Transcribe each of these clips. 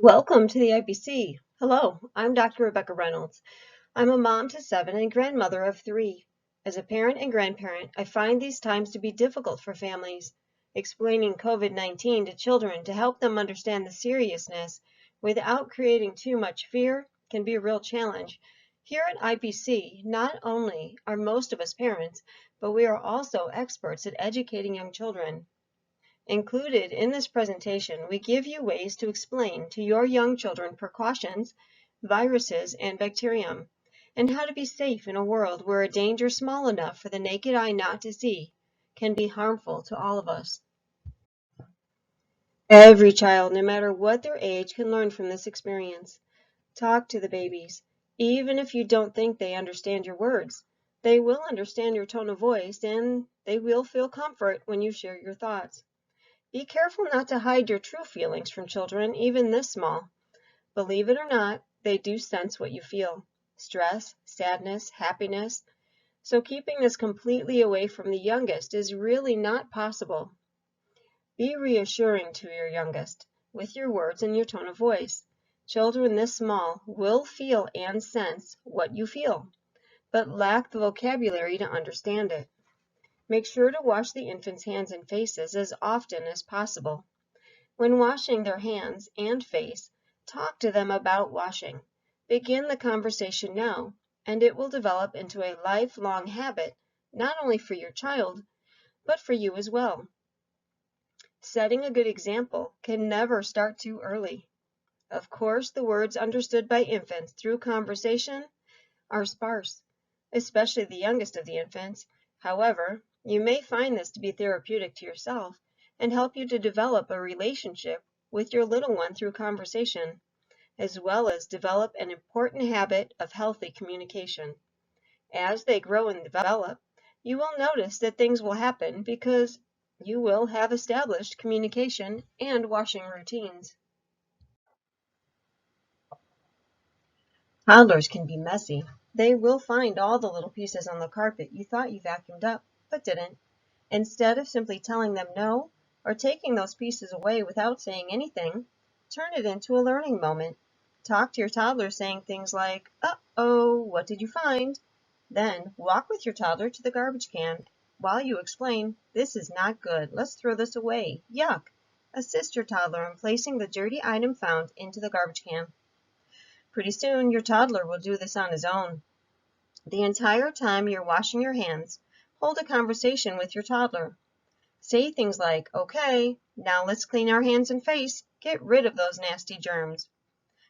Welcome to the IBC. Hello, I'm Dr. Rebecca Reynolds. I'm a mom to 7 and grandmother of 3. As a parent and grandparent, I find these times to be difficult for families. Explaining COVID-19 to children to help them understand the seriousness without creating too much fear can be a real challenge. Here at IBC, not only are most of us parents, but we are also experts at educating young children. Included in this presentation, we give you ways to explain to your young children precautions, viruses, and bacterium, and how to be safe in a world where a danger small enough for the naked eye not to see can be harmful to all of us. Every child, no matter what their age, can learn from this experience. Talk to the babies. Even if you don't think they understand your words, they will understand your tone of voice and they will feel comfort when you share your thoughts. Be careful not to hide your true feelings from children, even this small. Believe it or not, they do sense what you feel. Stress, sadness, happiness. So keeping this completely away from the youngest is really not possible. Be reassuring to your youngest with your words and your tone of voice. Children this small will feel and sense what you feel, but lack the vocabulary to understand it. Make sure to wash the infant's hands and faces as often as possible. When washing their hands and face, talk to them about washing. Begin the conversation now, and it will develop into a lifelong habit, not only for your child, but for you as well. Setting a good example can never start too early. Of course, the words understood by infants through conversation are sparse, especially the youngest of the infants. However, you may find this to be therapeutic to yourself and help you to develop a relationship with your little one through conversation, as well as develop an important habit of healthy communication. As they grow and develop, you will notice that things will happen because you will have established communication and washing routines. Toddlers can be messy. They will find all the little pieces on the carpet you thought you vacuumed up, but didn't. Instead of simply telling them no, or taking those pieces away without saying anything, turn it into a learning moment. Talk to your toddler saying things like, "Uh-oh, what did you find?" Then walk with your toddler to the garbage can while you explain, "This is not good. Let's throw this away. Yuck." Assist your toddler in placing the dirty item found into the garbage can. Pretty soon, your toddler will do this on his own. The entire time you're washing your hands, hold a conversation with your toddler. Say things like, "Okay, now let's clean our hands and face. Get rid of those nasty germs."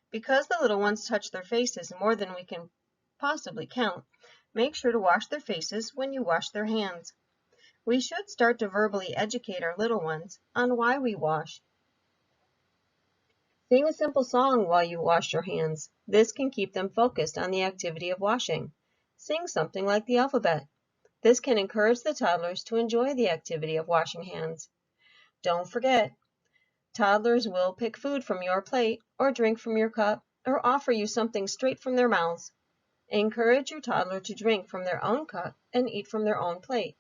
Because the little ones touch their faces more than we can possibly count, make sure to wash their faces when you wash their hands. We should start to verbally educate our little ones on why we wash. Sing a simple song while you wash your hands. This can keep them focused on the activity of washing. Sing something like the alphabet. This can encourage the toddlers to enjoy the activity of washing hands. Don't forget, toddlers will pick food from your plate or drink from your cup or offer you something straight from their mouths. Encourage your toddler to drink from their own cup and eat from their own plate.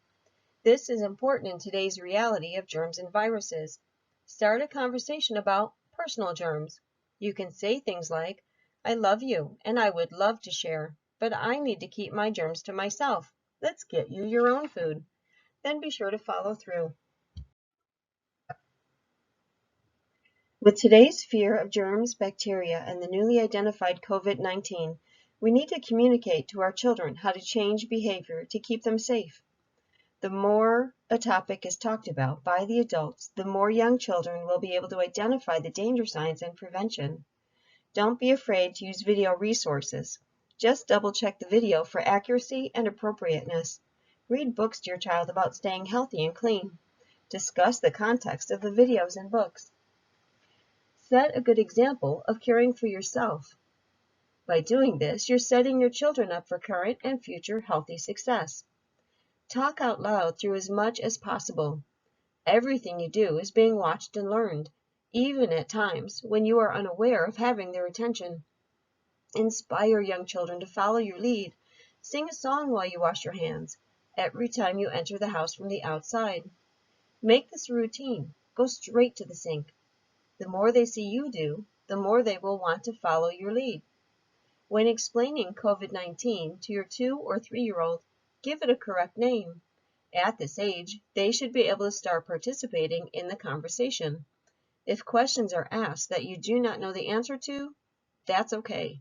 This is important in today's reality of germs and viruses. Start a conversation about personal germs. You can say things like, "I love you and I would love to share, but I need to keep my germs to myself. Let's get you your own food." Then be sure to follow through. With today's fear of germs, bacteria, and the newly identified COVID-19, we need to communicate to our children how to change behavior to keep them safe. The more a topic is talked about by the adults, the more young children will be able to identify the danger signs and prevention. Don't be afraid to use video resources. Just double check the video for accuracy and appropriateness. Read books to your child about staying healthy and clean. Discuss the context of the videos and books. Set a good example of caring for yourself. By doing this, you're setting your children up for current and future healthy success. Talk out loud through as much as possible. Everything you do is being watched and learned, even at times when you are unaware of having their attention. Inspire young children to follow your lead. Sing a song while you wash your hands, every time you enter the house from the outside. Make this a routine. Go straight to the sink. The more they see you do, the more they will want to follow your lead. When explaining COVID-19 to your 2 or 3-year-old, give it a correct name. At this age, they should be able to start participating in the conversation. If questions are asked that you do not know the answer to, that's okay.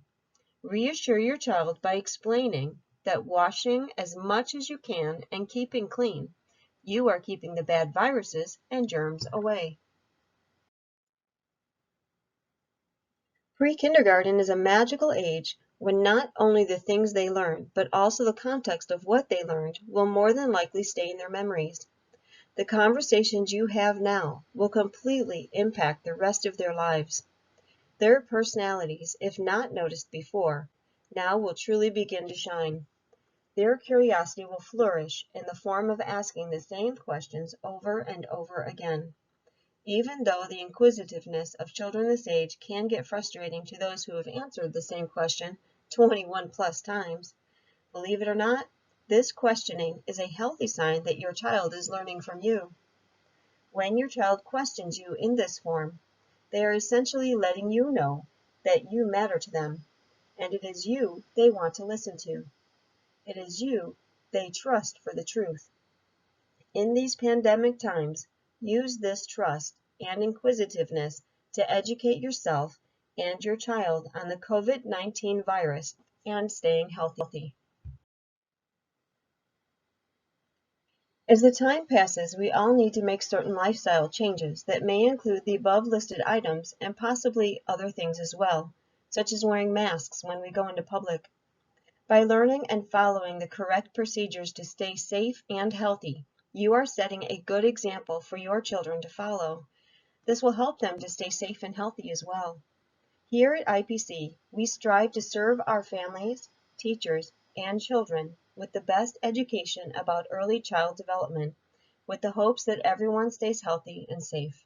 Reassure your child by explaining that washing as much as you can and keeping clean, you are keeping the bad viruses and germs away. Pre-kindergarten is a magical age when not only the things they learn, but also the context of what they learned will more than likely stay in their memories. The conversations you have now will completely impact the rest of their lives. Their personalities, if not noticed before, now will truly begin to shine. Their curiosity will flourish in the form of asking the same questions over and over again. Even though the inquisitiveness of children this age can get frustrating to those who have answered the same question 21 plus times, believe it or not, this questioning is a healthy sign that your child is learning from you. When your child questions you in this form, they are essentially letting you know that you matter to them, and it is you they want to listen to. It is you they trust for the truth. In these pandemic times, use this trust and inquisitiveness to educate yourself and your child on the COVID-19 virus and staying healthy. As the time passes, we all need to make certain lifestyle changes that may include the above listed items and possibly other things as well, such as wearing masks when we go into public. By learning and following the correct procedures to stay safe and healthy, you are setting a good example for your children to follow. This will help them to stay safe and healthy as well. Here at IPC, we strive to serve our families, teachers, and children with the best education about early child development, with the hopes that everyone stays healthy and safe.